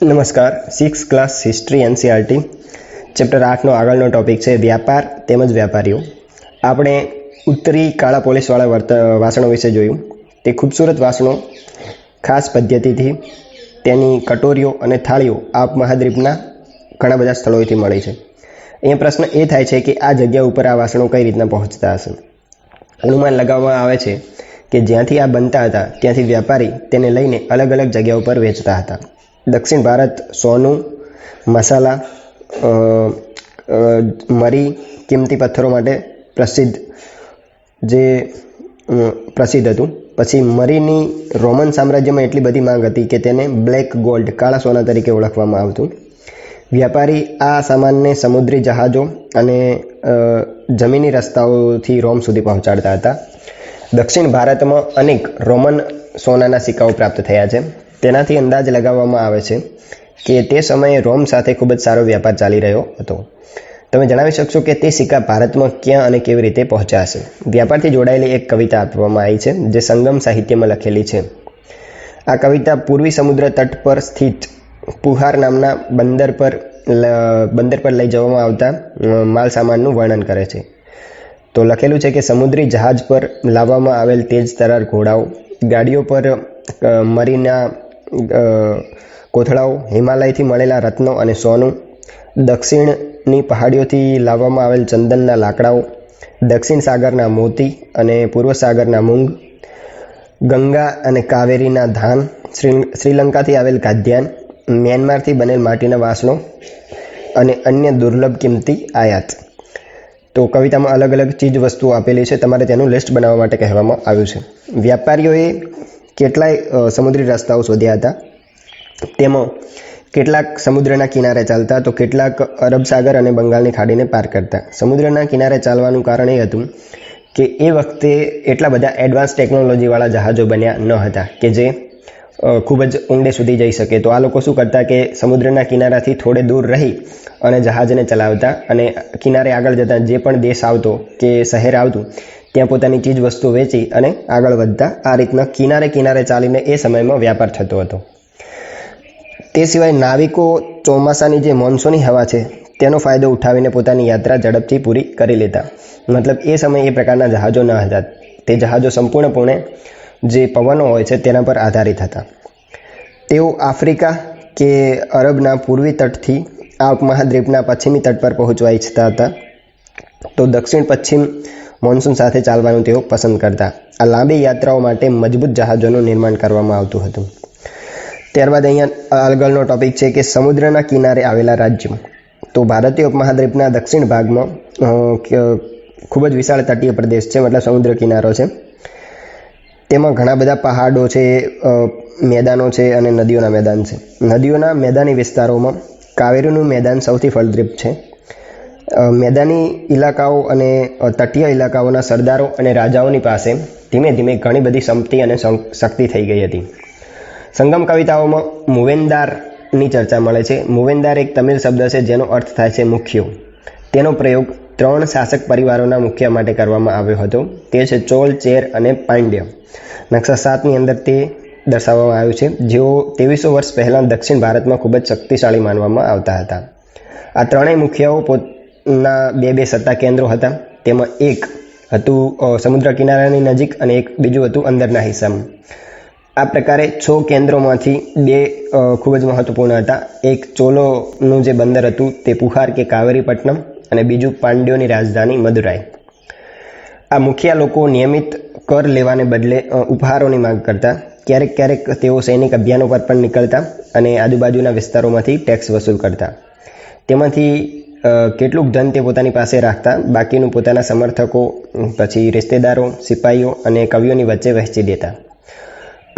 નમસ્કાર. 6 class history NCERT chapter 8નો આગળનો topic છે વ્યાપાર તેમજ વ્યાપારીઓ. આપણે ઉત્તરી કાળા પોલિશવાળા વાસણો વિશે જોયું. તે ખૂબસૂરત વાસણો ખાસ પદ્ધતિથી તેની કટોરીઓ અને થાળીઓ આપ મહાદ્વીપના ઘણા બધા સ્થળોએથી મળી છે. અહીંયા પ્રશ્ન એ થાય છે કે આ જગ્યા ઉપર આ વાસણો કઈ રીતના પહોંચતા હશે. અનુમાન લગાવવામાં આવે છે કે જ્યાંથી આ બનતા હતા ત્યાંથી વ્યાપારી તેને લઈને અલગ અલગ જગ્યા ઉપર વેચતા હતા. દક્ષિણ ભારત સોનું, મસાલા, મરી, કિંમતી પથ્થરો માટે પ્રસિદ્ધ હતું. પછી મરીની રોમન સામ્રાજ્યમાં એટલી બધી માંગ હતી કે તેને બ્લેક ગોલ્ડ કાળા સોના તરીકે ઓળખવામાં આવતું. વ્યાપારી આ સામાનને સમુદ્રી જહાજો અને જમીની રસ્તાઓથી રોમ સુધી પહોંચાડતા હતા. દક્ષિણ ભારતમાં અનેક રોમન સોનાના સિક્કાઓ પ્રાપ્ત થયા છે. તેનાથી અંદાજ લગાવવામાં આવે છે કે તે સમયે રોમ સાથે ખૂબ જ સારો વ્યાપાર ચાલી રહ્યો હતો. તમે જણાવી શકશો કે તે સિક્કા ભારતમાં ક્યાં અને કેવી રીતે પહોંચ્યા હશે. વ્યાપારથી જોડાયેલી એક કવિતા આપવામાં આવી છે જે સંગમ સાહિત્યમાં લખેલી છે. આ કવિતા પૂર્વી સમુદ્ર તટ પર સ્થિત પુહાર નામના બંદર પર લઈ જવામાં આવતા માલ સામાનનું વર્ણન કરે છે. તો લખેલું છે કે સમુદ્રી જહાજ પર લાવવામાં આવેલ તેજ તરાર ઘોડાઓ, ગાડીઓ પર મરીના કોથળાઓ, હિમાલયથી મળેલા રત્નો અને સોનું, દક્ષિણની પહાડીઓથી લાવવામાં આવેલ ચંદનના લાકડાઓ, દક્ષિણ સાગરના મોતી અને પૂર્વ સાગરના મૂંગ, ગંગા અને કાવેરીના ધાન, શ્રીલંકાથી આવેલ ખાદ્યાન્ન, મ્યાનમારથી બનેલ માટીના વાસણો અને અન્ય દુર્લભ કિંમતી આયાત. તો કવિતામાં અલગ અલગ ચીજ વસ્તુઓ આપેલી છે. તમારે તેનું લિસ્ટ બનાવવા માટે કહેવામાં આવ્યું છે. વ્યાપારીઓએ કેટલાય સમુદ્રી રસ્તાઓ શોધ્યા હતા. તેમાં કેટલાક સમુદ્રના કિનારે ચાલતા તો કેટલાક અરબ સાગર અને બંગાળની ખાડીને પાર કરતા. સમુદ્રના કિનારે ચાલવાનું કારણ એ હતું કે એ વખતે એટલા બધા એડવાન્સ ટેકનોલોજીવાળા જહાજો બન્યા ન હતા કે જે ખૂબ જ ઊંડે સુધી જઈ શકે. તો આ લોકો શું કરતા કે સમુદ્રના કિનારાથી થોડે દૂર રહી અને જહાજને ચલાવતા અને કિનારે આગળ જતા જે પણ દેશ આવતો કે શહેર આવતું ત્યાં પોતાની ચીજ વસ્તુ વેચી અને આગળ વધતા. આ રીતના કિનારે કિનારે ચાલીને એ સમયમાં વ્યાપાર થતો હતો. તે સિવાય નાવિકો ચોમાસાની જે મોન્સૂની હવા છે તેનો ફાયદો ઉઠાવીને પોતાની યાત્રા ઝડપથી પૂરી કરી લેતા. મતલબ એ સમયે એ પ્રકારના જહાજો ન હતા. તે જહાજો સંપૂર્ણપણે જે પવનો હોય છે તેના પર આધારિત હતા. તેઓ આફ્રિકા કે અરબના પૂર્વી તટથી આ ઉપમહાદ્વીપના પશ્ચિમી તટ પર પહોંચવા ઈચ્છતા હતા. તો દક્ષિણ પશ્ચિમ મોન્સૂન સાથે ચાલવાનું તેઓ પસંદ કરતા. આ લાંબી યાત્રાઓ માટે મજબૂત જહાજોનું નિર્માણ કરવામાં આવતું હતું. ત્યારબાદ અહીંયા આગળનો ટોપિક છે કે સમુદ્રના કિનારે આવેલા રાજ્યો. તો ભારતીય ઉપમહાદ્વીપના દક્ષિણ ભાગમાં ખૂબ જ વિશાળ તટીય પ્રદેશ છે, મતલબ સમુદ્ર કિનારો છે. તેમાં ઘણા બધા પહાડો છે, મેદાનો છે અને નદીઓના મેદાન છે. નદીઓના મેદાની વિસ્તારોમાં કાવેરીનું મેદાન સૌથી ફળદ્રુપ છે. મેદાની ઇલાકાઓ અને તટીય ઇલાકાઓના સરદારો અને રાજાઓની પાસે ધીમે ધીમે ઘણી બધી સંપત્તિ અને શક્તિ થઈ ગઈ હતી. સંગમ કવિતાઓમાં મૂવેન્દારની ચર્ચા મળે છે. મૂવેન્દાર એક તમિલ શબ્દ છે જેનો અર્થ થાય છે મુખ્યો. તેનો પ્રયોગ 3 શાસક પરિવારોના મુખ્ય માટે કરવામાં આવ્યો હતો. તે છે ચોલ, ચેર અને પાંડ્ય. નકશા 7ની અંદર તે દર્શાવવામાં આવ્યું છે, જેઓ 2300 વર્ષ પહેલાં દક્ષિણ ભારતમાં ખૂબ જ શક્તિશાળી માનવામાં આવતા હતા. આ ત્રણેય મુખ્યાઓ પોતાના બે સત્તા કેન્દ્રો હતા. તેમાં એક હતું સમુદ્ર કિનારાની નજીક અને એક બીજું હતું અંદરના હિસ્સામાં. આ પ્રકારે 6 કેન્દ્રોમાંથી 2 ખૂબ જ મહત્વપૂર્ણ હતા. એક ચોલોનું જે બંદર હતું તે પુહાર કે કાવેરીપટ્ટનમ અને બીજું પાંડ્યોની રાજધાની મદુરાઈ. આ મુખ્ય લોકો નિયમિત કર લેવાને બદલે ઉપહારોની માંગ કરતા. ક્યારેક ક્યારેક તેઓ સૈનિક અભિયાનો પર પણ નીકળતા અને આજુબાજુના વિસ્તારોમાંથી ટેક્સ વસૂલ કરતા. તેમાંથી કેટલુંક ધન તે પોતાની પાસે રાખતા, બાકીનું પોતાના સમર્થકો, પછી રિશ્તેદારો, સિપાહીઓ અને કવિઓની વચ્ચે વહેંચી દેતા.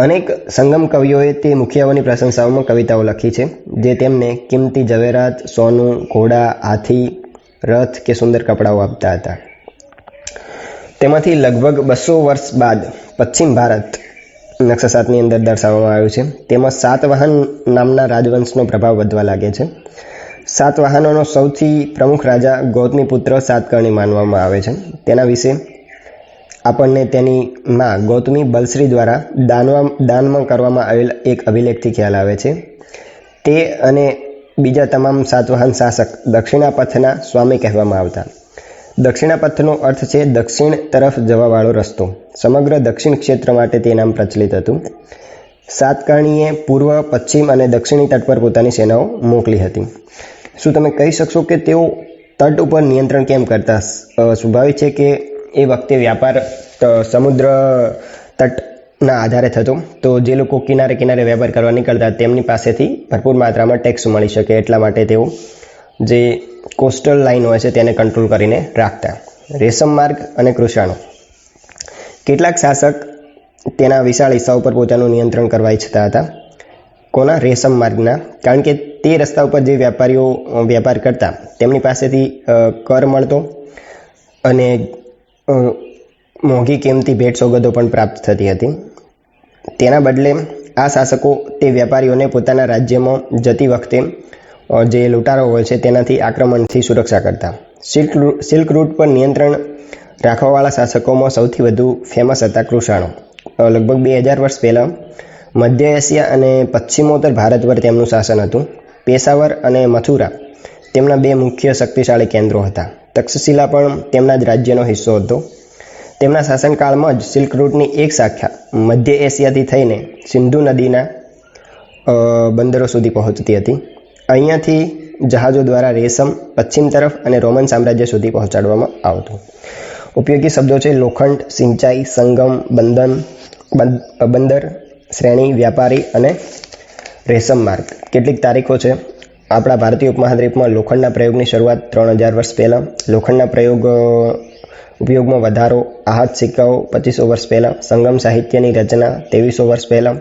અનેક સંગમ કવિઓએ તે મુખિયાઓની પ્રશંસાઓમાં કવિતાઓ લખી છે, જે તેમને કિંમતી ઝવેરાત, સોનું, ઘોડા, હાથી, રથ કે સુંદર કપડાઓ આપતા હતા. તેમાંથી લગભગ 200 વર્ષ બાદ પશ્ચિમ ભારત નકશા 7ની અંદર દર્શાવવામાં આવ્યું છે. તેમાં સાતવાહન નામના રાજવંશનો પ્રભાવ વધવા લાગે છે. સાતવાહનોનો સૌથી પ્રમુખ રાજા ગૌતમીપુત્ર સાતકર્ણી માનવામાં આવે છે. તેના વિશે આપણને તેની માં ગૌતમી બલશ્રી દ્વારા દાનમાં કરવામાં આવેલ એક અભિલેખથી ખ્યાલ આવે છે. તે અને બીજા તમામ સાતવાહન શાસક દક્ષિણાપથના સ્વામી કહેવામાં આવતા. દક્ષિણાપથનો અર્થ છે દક્ષિણ તરફ જવાવાળો રસ્તો. સમગ્ર દક્ષિણ ક્ષેત્ર માટે તે નામ પ્રચલિત હતું. સાતકર્ણીએ પૂર્વ, પશ્ચિમ અને દક્ષિણી તટ પર પોતાની સેનાઓ મોકલી હતી. શું તમે કહી શકશો કે તેઓ તટ ઉપર નિયંત્રણ કેમ કરતા? સ્વાભાવિક છે કે એ વખતે વ્યાપાર સમુદ્ર તટના આધારે થતો, તો જે લોકો કિનારે કિનારે વેપાર કરવા નીકળતા તેમની પાસેથી ભરપૂર માત્રામાં ટેક્સ મળી શકે, એટલા માટે તેઓ જે કોસ્ટલ લાઇન હોય છે તેને કંટ્રોલ કરીને રાખતા. રેશમ માર્ગ અને કૃષાણો. કેટલાક શાસક તેના વિશાળ હિસ્સા ઉપર પોતાનું નિયંત્રણ કરવા ઈચ્છતા હતા. કોના? રેશમ માર્ગના. કારણ કે તે રસ્તા ઉપર જે વેપારીઓ વ્યાપાર કરતા તેમની પાસેથી કર મળતો અને મોંઘી કિંમતી ભેટ સોગંદો પણ પ્રાપ્ત થતી હતી. તેના બદલે આ શાસકો તે વેપારીઓને પોતાના રાજ્યમાં જતી વખતે જે લૂંટારો હોય છે તેનાથી આક્રમણથી સુરક્ષા કરતા. સિલ્ક રૂટ પર નિયંત્રણ રાખવાવાળા શાસકોમાં સૌથી વધુ ફેમસ હતા કૃષાણો. લગભગ 2000 વર્ષ પહેલાં મધ્ય એશિયા અને પશ્ચિમોત્તર ભારત પર તેમનું શાસન હતું. પેશાવર અને મથુરા તેમના બે મુખ્ય શક્તિશાળી કેન્દ્રો હતા. તક્ષશિલા પણ તેમના જ રાજ્યનો હિસ્સો હતો. તેમના શાસનકાળમાં જ સિલ્ક રૂટની એક શાખા મધ્ય એશિયાથી થઈને સિંધુ નદીના બંદરો સુધી પહોંચતી હતી. અહીંયાથી જહાજો દ્વારા રેશમ પશ્ચિમ તરફ અને રોમન સામ્રાજ્ય સુધી પહોંચાડવામાં આવતું. ઉપયોગી શબ્દો છે લોખંડ, સિંચાઈ, સંગમ, બંદર, શ્રેણી, વ્યાપારી અને રેશમ માર્ગ. કેટલીક તારીખો છે. આપણા ભારતીય ઉપમહાદ્વીપમાં લોખંડના પ્રયોગની શરૂઆત 3000 વર્ષ પહેલાં. લોખંડના ઉપયોગમાં વધારો આહાત સિક્કાઓ 2500 વર્ષ પહેલાં. સંગમ સાહિત્યની રચના 2300 વર્ષ પહેલાં.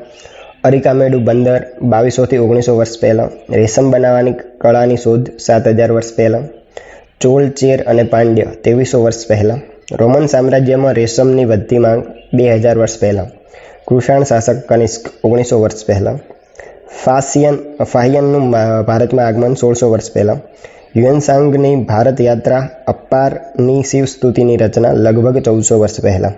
અરિકામેડુ બંદર 2200 થી 1900 વર્ષ પહેલાં. રેશમ બનાવવાની કળાની શોધ 7000 વર્ષ પહેલાં. ચોલ, ચેર અને પાંડ્ય 2300 વર્ષ પહેલાં. રોમન સામ્રાજ્યમાં રેશમની વધતી માંગ 2000 વર્ષ પહેલાં. કૃષાણ શાસક કનિષ્ક 1900 વર્ષ પહેલાં. ફાહિયનનું ભારતમાં આગમન 1600 વર્ષ પહેલાં. યુએનસાંગની ભારત યાત્રા. અપ્પારની શિવ સ્તુતિની રચના લગભગ 1400 વર્ષ પહેલાં.